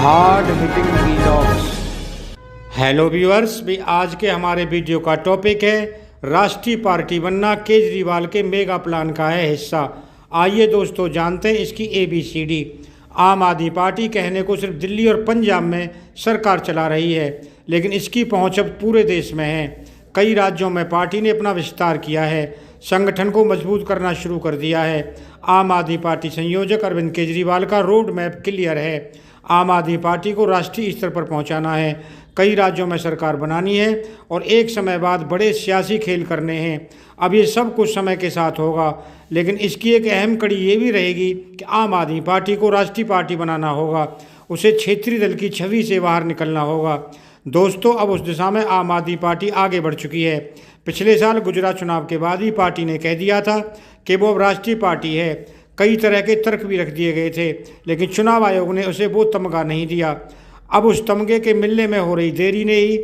Hard hitting vlogs. Hello viewers, भी आज के हमारे वीडियो का टॉपिक है राष्ट्रीय पार्टी बनना केजरीवाल के मेगा प्लान का है हिस्सा। आइए दोस्तों जानते हैं इसकी ABCD। आम आदमी पार्टी कहने को सिर्फ दिल्ली और पंजाब में सरकार चला रही है, लेकिन इसकी पहुंच अब पूरे देश में है। कई राज्यों में पार्टी ने अपना विस्तार किया है, संगठन को मजबूत करना शुरू कर दिया है। आम आदमी पार्टी संयोजक अरविंद केजरीवाल का रोड मैप क्लियर है। आम आदमी पार्टी को राष्ट्रीय स्तर पर पहुंचाना है, कई राज्यों में सरकार बनानी है और एक समय बाद बड़े सियासी खेल करने हैं। अब ये सब कुछ समय के साथ होगा, लेकिन इसकी एक अहम कड़ी ये भी रहेगी कि आम आदमी पार्टी को राष्ट्रीय पार्टी बनाना होगा, उसे क्षेत्रीय दल की छवि से बाहर निकलना होगा। दोस्तों, अब उस दिशा में आम आदमी पार्टी आगे बढ़ चुकी है। पिछले साल गुजरात चुनाव के बाद ही पार्टी ने कह दिया था कि वो अब राष्ट्रीय पार्टी है। कई तरह के तर्क भी रख दिए गए थे, लेकिन चुनाव आयोग ने उसे वो तमगा नहीं दिया। अब उस तमगे के मिलने में हो रही देरी ने ही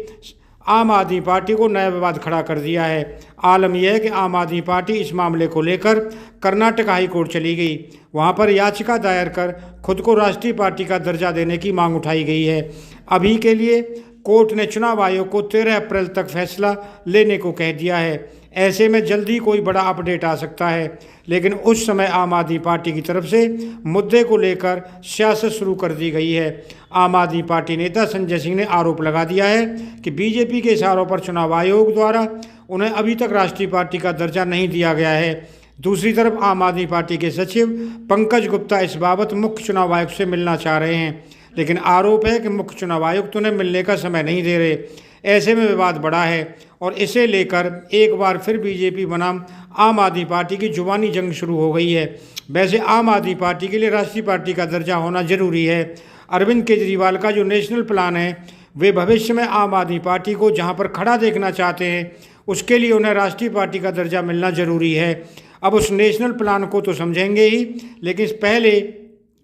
आम आदमी पार्टी को नया विवाद खड़ा कर दिया है। आलम यह है कि आम आदमी पार्टी इस मामले को लेकर कर्नाटक हाई कोर्ट चली गई। वहां पर याचिका दायर कर खुद को राष्ट्रीय पार्टी का दर्जा देने की मांग उठाई गई है। अभी के लिए कोर्ट ने चुनाव आयोग को 13 अप्रैल तक फैसला लेने को कह दिया है। ऐसे में जल्दी कोई बड़ा अपडेट आ सकता है, लेकिन उस समय आम आदमी पार्टी की तरफ से मुद्दे को लेकर सियासत शुरू कर दी गई है। आम आदमी पार्टी नेता संजय सिंह ने आरोप लगा दिया है कि बीजेपी के इशारों पर चुनाव आयोग द्वारा उन्हें अभी तक राष्ट्रीय पार्टी का दर्जा नहीं दिया गया है। दूसरी तरफ आम आदमी पार्टी के सचिव पंकज गुप्ता इस बाबत मुख्य चुनाव आयुक्त से मिलना चाह रहे हैं, लेकिन आरोप है कि मुख्य चुनाव आयुक्त उन्हें मिलने का समय नहीं दे रहे। ऐसे में विवाद बढ़ा है और इसे लेकर एक बार फिर बीजेपी बनाम आम आदमी पार्टी की जुबानी जंग शुरू हो गई है। वैसे आम आदमी पार्टी के लिए राष्ट्रीय पार्टी का दर्जा होना जरूरी है। अरविंद केजरीवाल का जो नेशनल प्लान है, वे भविष्य में आम आदमी पार्टी को जहां पर खड़ा देखना चाहते हैं, उसके लिए उन्हें राष्ट्रीय पार्टी का दर्जा मिलना जरूरी है। अब उस नेशनल प्लान को तो समझेंगे ही, लेकिन पहले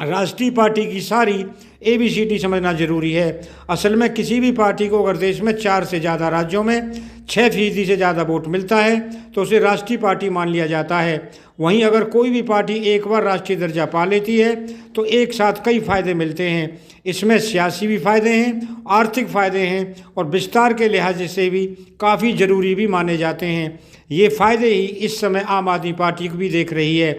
राष्ट्रीय पार्टी की सारी ABCD समझना जरूरी है। असल में किसी भी पार्टी को अगर देश में 4 से ज़्यादा राज्यों में 6% से ज़्यादा वोट मिलता है तो उसे राष्ट्रीय पार्टी मान लिया जाता है। वहीं अगर कोई भी पार्टी एक बार राष्ट्रीय दर्जा पा लेती है तो एक साथ कई फ़ायदे मिलते हैं। इसमें सियासी भी फ़ायदे हैं, आर्थिक फ़ायदे हैं और विस्तार के लिहाज से भी काफ़ी ज़रूरी भी माने जाते हैं। ये फ़ायदे ही इस समय आम आदमी पार्टी को भी देख रही है।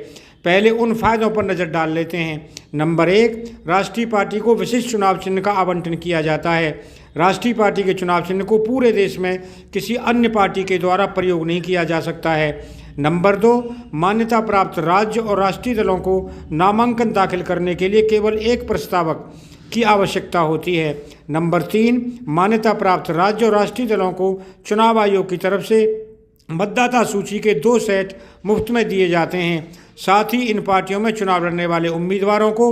पहले उन फायदों पर नज़र डाल लेते हैं। नंबर 1, राष्ट्रीय पार्टी को विशिष्ट चुनाव चिन्ह का आवंटन किया जाता है। राष्ट्रीय पार्टी के चुनाव चिन्ह को पूरे देश में किसी अन्य पार्टी के द्वारा प्रयोग नहीं किया जा सकता है। नंबर 2, मान्यता प्राप्त राज्य और राष्ट्रीय दलों को नामांकन दाखिल करने के लिए केवल एक प्रस्तावक की आवश्यकता होती है। नंबर 3, मान्यता प्राप्त राज्य और राष्ट्रीय दलों को चुनाव आयोग की तरफ से मतदाता सूची के 2 सेट मुफ्त में दिए जाते हैं। साथ ही इन पार्टियों में चुनाव लड़ने वाले उम्मीदवारों को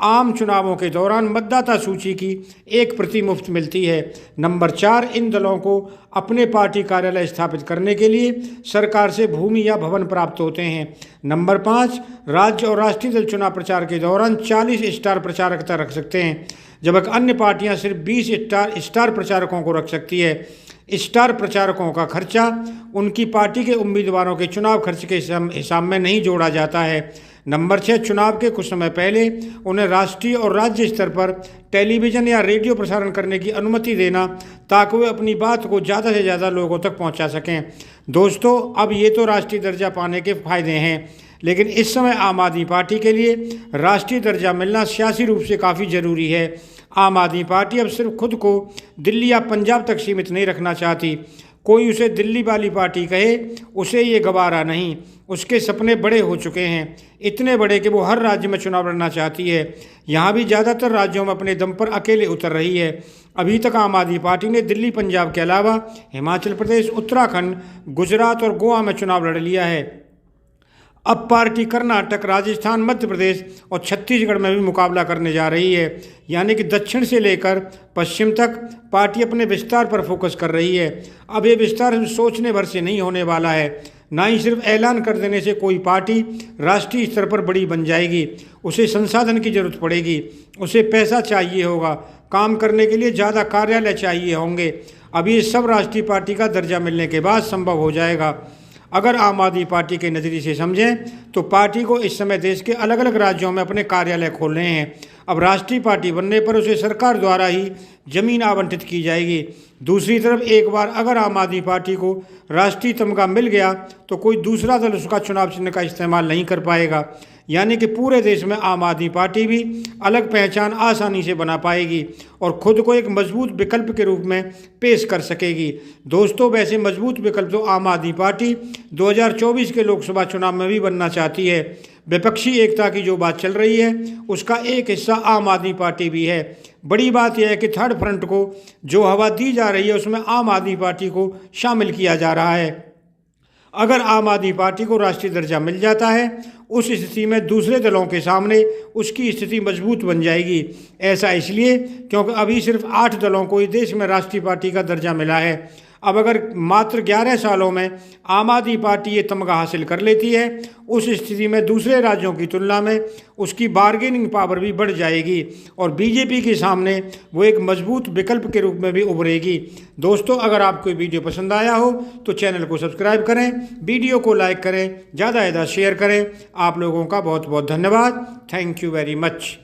आम चुनावों के दौरान मतदाता सूची की 1 प्रति मुफ्त मिलती है। नंबर 4, इन दलों को अपने पार्टी कार्यालय स्थापित करने के लिए सरकार से भूमि या भवन प्राप्त होते हैं। नंबर 5, राज्य और राष्ट्रीय दल चुनाव प्रचार के दौरान 40 स्टार प्रचारकता रख सकते हैं, जबकि अन्य पार्टियां सिर्फ 20 स्टार प्रचारकों को रख सकती है। स्टार प्रचारकों का खर्चा उनकी पार्टी के उम्मीदवारों के चुनाव खर्च के हिसाब में नहीं जोड़ा जाता है। नंबर 6, चुनाव के कुछ समय पहले उन्हें राष्ट्रीय और राज्य स्तर पर टेलीविज़न या रेडियो प्रसारण करने की अनुमति देना, ताकि वे अपनी बात को ज़्यादा से ज़्यादा लोगों तक पहुंचा सकें। दोस्तों, अब ये तो राष्ट्रीय दर्जा पाने के फायदे हैं, लेकिन इस समय आम आदमी पार्टी के लिए राष्ट्रीय दर्जा मिलना सियासी रूप से काफ़ी ज़रूरी है। आम आदमी पार्टी अब सिर्फ खुद को दिल्ली या पंजाब तक सीमित नहीं रखना चाहती। कोई उसे दिल्ली वाली पार्टी कहे, उसे ये गवारा नहीं। उसके सपने बड़े हो चुके हैं, इतने बड़े कि वो हर राज्य में चुनाव लड़ना चाहती है। यहाँ भी ज़्यादातर राज्यों में अपने दम पर अकेले उतर रही है। अभी तक आम आदमी पार्टी ने दिल्ली पंजाब के अलावा हिमाचल प्रदेश, उत्तराखंड, गुजरात और गोवा में चुनाव लड़ लिया है। अब पार्टी कर्नाटक, राजस्थान, मध्य प्रदेश और छत्तीसगढ़ में भी मुकाबला करने जा रही है। यानी कि दक्षिण से लेकर पश्चिम तक पार्टी अपने विस्तार पर फोकस कर रही है। अब ये विस्तार सोचने भर से नहीं होने वाला है, ना ही सिर्फ ऐलान कर देने से कोई पार्टी राष्ट्रीय स्तर पर बड़ी बन जाएगी। उसे संसाधन की जरूरत पड़ेगी, उसे पैसा चाहिए होगा, काम करने के लिए ज़्यादा कार्यालय चाहिए होंगे। अब ये सब राष्ट्रीय पार्टी का दर्जा मिलने के बाद संभव हो जाएगा। अगर आम आदमी पार्टी के नज़रिए से समझें तो पार्टी को इस समय देश के अलग अलग राज्यों में अपने कार्यालय खोलने हैं। अब राष्ट्रीय पार्टी बनने पर उसे सरकार द्वारा ही जमीन आवंटित की जाएगी। दूसरी तरफ एक बार अगर आम आदमी पार्टी को राष्ट्रीय तमगा मिल गया तो कोई दूसरा दल उसका चुनाव चिन्ह का इस्तेमाल नहीं कर पाएगा, यानी कि पूरे देश में आम आदमी पार्टी भी अलग पहचान आसानी से बना पाएगी और खुद को एक मजबूत विकल्प के रूप में पेश कर सकेगी। दोस्तों, वैसे मजबूत विकल्प तो आम आदमी पार्टी 2024 के लोकसभा चुनाव में भी बनना चाहती है। विपक्षी एकता की जो बात चल रही है उसका एक हिस्सा आम आदमी पार्टी भी है। बड़ी बात यह है कि थर्ड फ्रंट को जो हवा दी जा रही है उसमें आम आदमी पार्टी को शामिल किया जा रहा है। अगर आम आदमी पार्टी को राष्ट्रीय दर्जा मिल जाता है उस स्थिति में दूसरे दलों के सामने उसकी स्थिति मजबूत बन जाएगी। ऐसा इसलिए क्योंकि अभी सिर्फ 8 दलों को इस देश में राष्ट्रीय पार्टी का दर्जा मिला है। अब अगर मात्र 11 सालों में आम आदमी पार्टी ये तमगा हासिल कर लेती है उस स्थिति में दूसरे राज्यों की तुलना में उसकी बार्गेनिंग पावर भी बढ़ जाएगी और बीजेपी के सामने वो एक मजबूत विकल्प के रूप में भी उभरेगी। दोस्तों, अगर आपको वीडियो पसंद आया हो तो चैनल को सब्सक्राइब करें, वीडियो को लाइक करें, ज़्यादा से ज़्यादा शेयर करें। आप लोगों का बहुत बहुत धन्यवाद। Thank you very much.